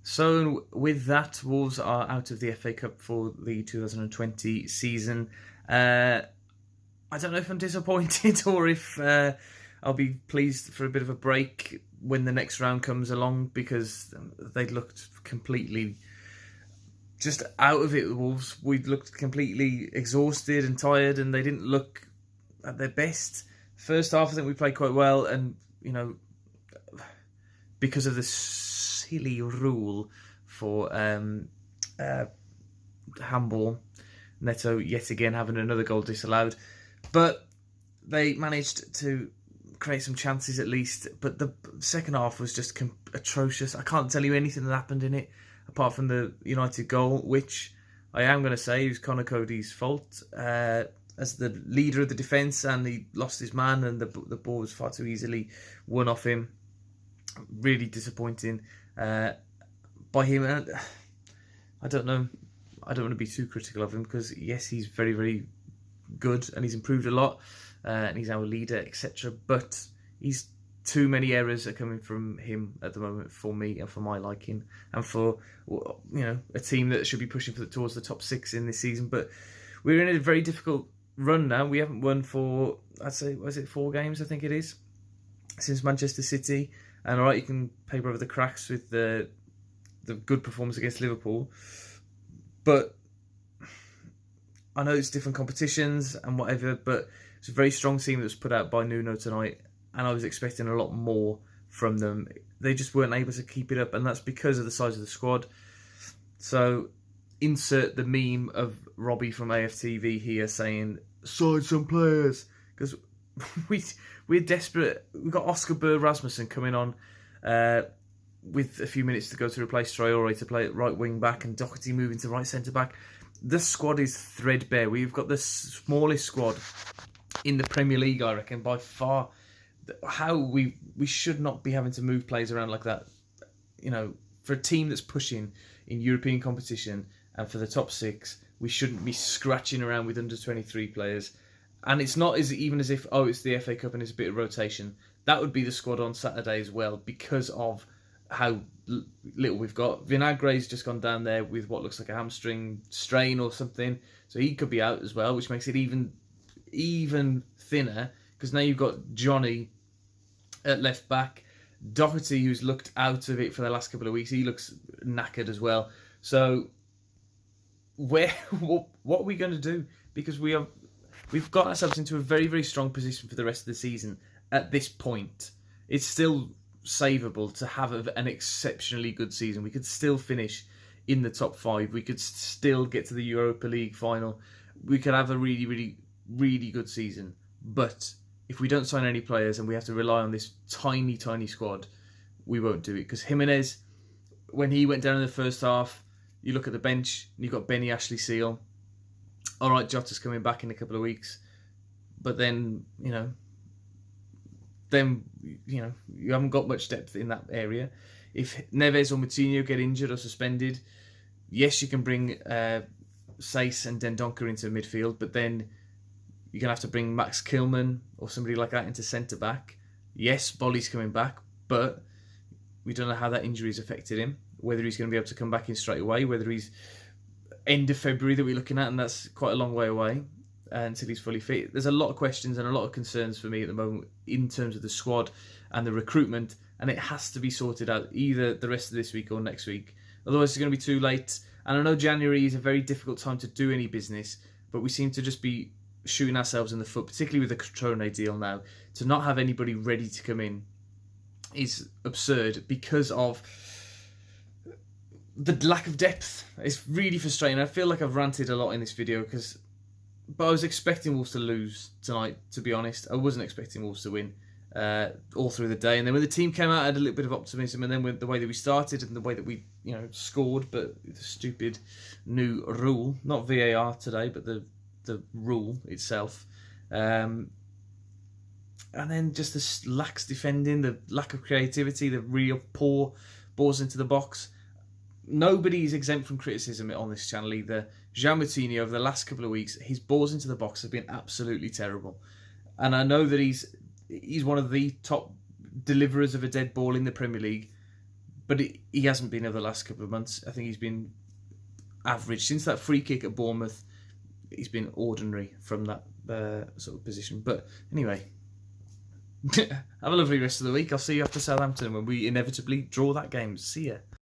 So with that, Wolves are out of the FA Cup for the 2020 season. I don't know if I'm disappointed or if I'll be pleased for a bit of a break when the next round comes along, because they looked completely just out of it, the Wolves. We looked completely exhausted and tired, and they didn't look at their best. First half, I think we played quite well, and, because of the silly rule for handball, Neto yet again having another goal disallowed. But they managed to create some chances at least. But the second half was just atrocious. I can't tell you anything that happened in it apart from the United goal, which I am going to say is Conor Cody's fault as the leader of the defence, and he lost his man, and the ball was far too easily won off him. Really disappointing by him. I don't know. I don't want to be too critical of him, because yes, he's very, very good and he's improved a lot, and he's our leader, etc. But he's too many errors are coming from him at the moment for me and for my liking, and for a team that should be pushing towards the top 6 in this season. But we're in a very difficult run now. We haven't won for, I'd say, was it 4 games? I think it is, since Manchester City. And alright, you can paper over the cracks with the good performance against Liverpool, but I know it's different competitions and whatever, but it's a very strong team that was put out by Nuno tonight, and I was expecting a lot more from them. They just weren't able to keep it up, and that's because of the size of the squad. So insert the meme of Robbie from AFTV here saying, sign some players, because we're desperate. We've got Oscar Burr Rasmussen coming on with a few minutes to go to replace Traore to play at right wing back, and Doherty moving to right centre back. The squad is threadbare. We've got the smallest squad in the Premier League, I reckon, by far. How we should not be having to move players around like that. For a team that's pushing in European competition and for the top 6, we shouldn't be scratching around with under 23 players. And it's not even as if, it's the FA Cup and it's a bit of rotation. That would be the squad on Saturday as well, because of how little we've got. Vinagre's just gone down there with what looks like a hamstring strain or something, so he could be out as well, which makes it even thinner, because now you've got Johnny at left back, Doherty, who's looked out of it for the last couple of weeks, he looks knackered as well. So what are we going to do? Because we've got ourselves into a very, very strong position for the rest of the season at this point. It's still savable to have an exceptionally good season. We could still finish in the top 5. We could still get to the Europa League final. We could have a really, really, really good season. But if we don't sign any players and we have to rely on this tiny, tiny squad, we won't do it. Because Jimenez, when he went down in the first half, you look at the bench and you've got Benny Ashley Seal. All right, Jota's coming back in a couple of weeks, but then you haven't got much depth in that area. If Neves or Moutinho get injured or suspended, yes, you can bring Saïss and Dendoncker into midfield, but then you're gonna have to bring Max Kilman or somebody like that into centre back. Yes, Bolly's coming back, but we don't know how that injury's affected him. Whether he's going to be able to come back in straight away, whether he's end of February that we're looking at, and that's quite a long way away until he's fully fit. There's a lot of questions and a lot of concerns for me at the moment in terms of the squad and the recruitment, and it has to be sorted out either the rest of this week or next week. Otherwise, it's going to be too late. And I know January is a very difficult time to do any business, but we seem to just be shooting ourselves in the foot, particularly with the Crotone deal now. To not have anybody ready to come in is absurd because of the lack of depth. It's really frustrating. I feel like I've ranted a lot in this video, but I was expecting Wolves to lose tonight, to be honest. I wasn't expecting Wolves to win all through the day. And then when the team came out, I had a little bit of optimism. And then with the way that we started and the way that we scored, but the stupid new rule, not VAR today, but the rule itself. And then just the lax defending, the lack of creativity, the real poor balls into the box. Nobody is exempt from criticism on this channel either. Jean Moutinho, over the last couple of weeks, his balls into the box have been absolutely terrible. And I know that he's one of the top deliverers of a dead ball in the Premier League. But he hasn't been over the last couple of months. I think he's been average since that free kick at Bournemouth. He's been ordinary from that sort of position. But anyway, have a lovely rest of the week. I'll see you after Southampton when we inevitably draw that game. See ya.